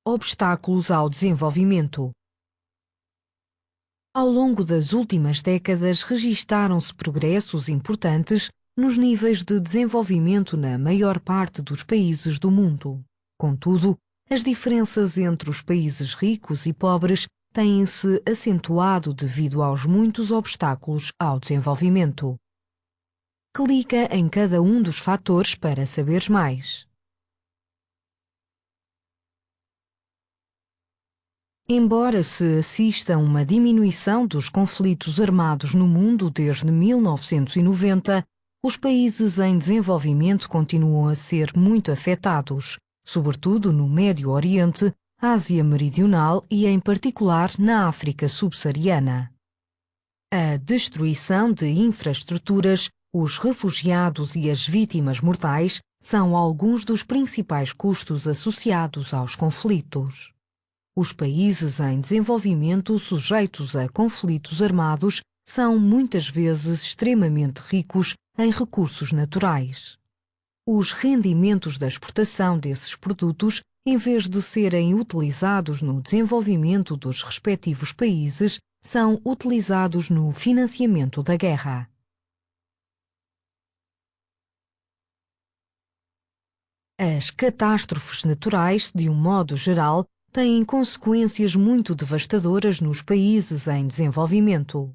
obstáculos ao desenvolvimento. Ao longo das últimas décadas, registaram-se progressos importantes nos níveis de desenvolvimento na maior parte dos países do mundo. Contudo, as diferenças entre os países ricos e pobres têm-se acentuado devido aos muitos obstáculos ao desenvolvimento. Clica em cada um dos fatores para saberes mais. Embora se assista a uma diminuição dos conflitos armados no mundo desde 1990, os países em desenvolvimento continuam a ser muito afetados, sobretudo no Médio Oriente, Ásia Meridional e, em particular, na África subsaariana. A destruição de infraestruturas, os refugiados e as vítimas mortais são alguns dos principais custos associados aos conflitos. Os países em desenvolvimento sujeitos a conflitos armados são muitas vezes extremamente ricos em recursos naturais. Os rendimentos da exportação desses produtos, em vez de serem utilizados no desenvolvimento dos respectivos países, são utilizados no financiamento da guerra. As catástrofes naturais, de um modo geral, têm consequências muito devastadoras nos países em desenvolvimento.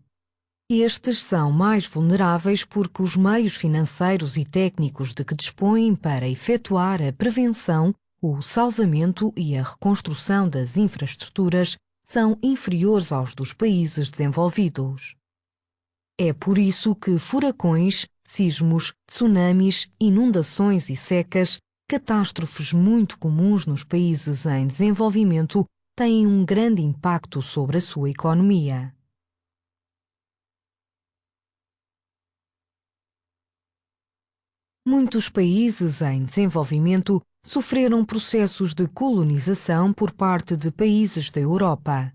Estes são mais vulneráveis porque os meios financeiros e técnicos de que dispõem para efetuar a prevenção, o salvamento e a reconstrução das infraestruturas são inferiores aos dos países desenvolvidos. É por isso que furacões, sismos, tsunamis, inundações e secas, catástrofes muito comuns nos países em desenvolvimento, têm um grande impacto sobre a sua economia. Muitos países em desenvolvimento sofreram processos de colonização por parte de países da Europa.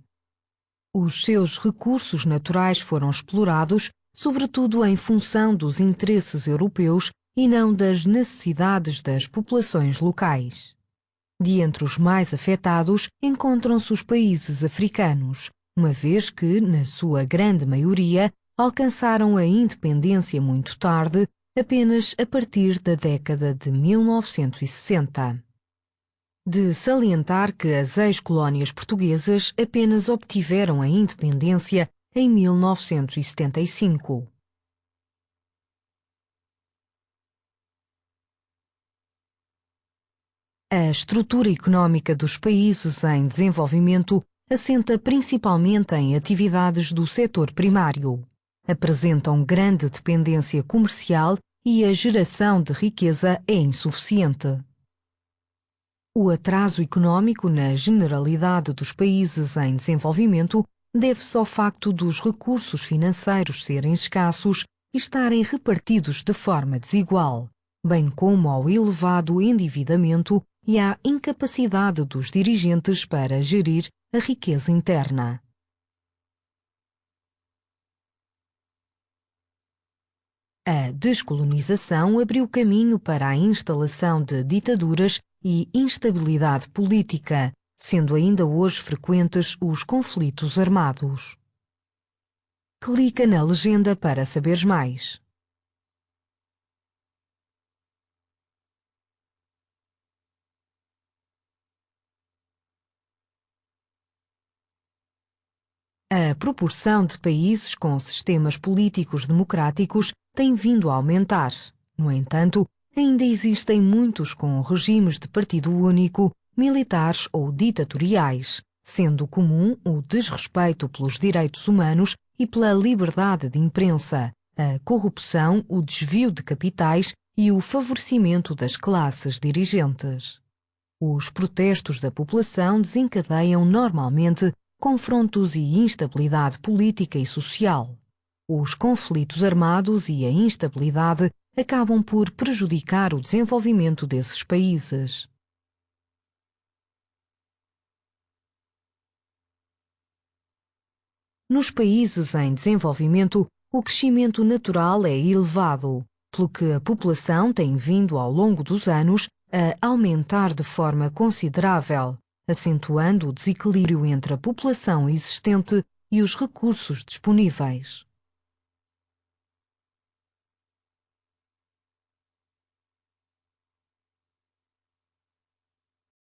Os seus recursos naturais foram explorados, sobretudo em função dos interesses europeus e não das necessidades das populações locais. De entre os mais afetados encontram-se os países africanos, uma vez que, na sua grande maioria, alcançaram a independência muito tarde, apenas a partir da década de 1960. De salientar que as ex-colónias portuguesas apenas obtiveram a independência em 1975. A estrutura económica dos países em desenvolvimento assenta principalmente em atividades do setor primário. Apresentam grande dependência comercial e a geração de riqueza é insuficiente. O atraso económico na generalidade dos países em desenvolvimento deve-se ao facto dos recursos financeiros serem escassos e estarem repartidos de forma desigual, bem como ao elevado endividamento e à incapacidade dos dirigentes para gerir a riqueza interna. A descolonização abriu caminho para a instalação de ditaduras e instabilidade política, sendo ainda hoje frequentes os conflitos armados. Clica na legenda para saberes mais. A proporção de países com sistemas políticos democráticos tem vindo a aumentar. No entanto, ainda existem muitos com regimes de partido único, militares ou ditatoriais, sendo comum o desrespeito pelos direitos humanos e pela liberdade de imprensa, a corrupção, o desvio de capitais e o favorecimento das classes dirigentes. Os protestos da população desencadeiam normalmente confrontos e instabilidade política e social. Os conflitos armados e a instabilidade acabam por prejudicar o desenvolvimento desses países. Nos países em desenvolvimento, o crescimento natural é elevado, pelo que a população tem vindo ao longo dos anos a aumentar de forma considerável, acentuando o desequilíbrio entre a população existente e os recursos disponíveis.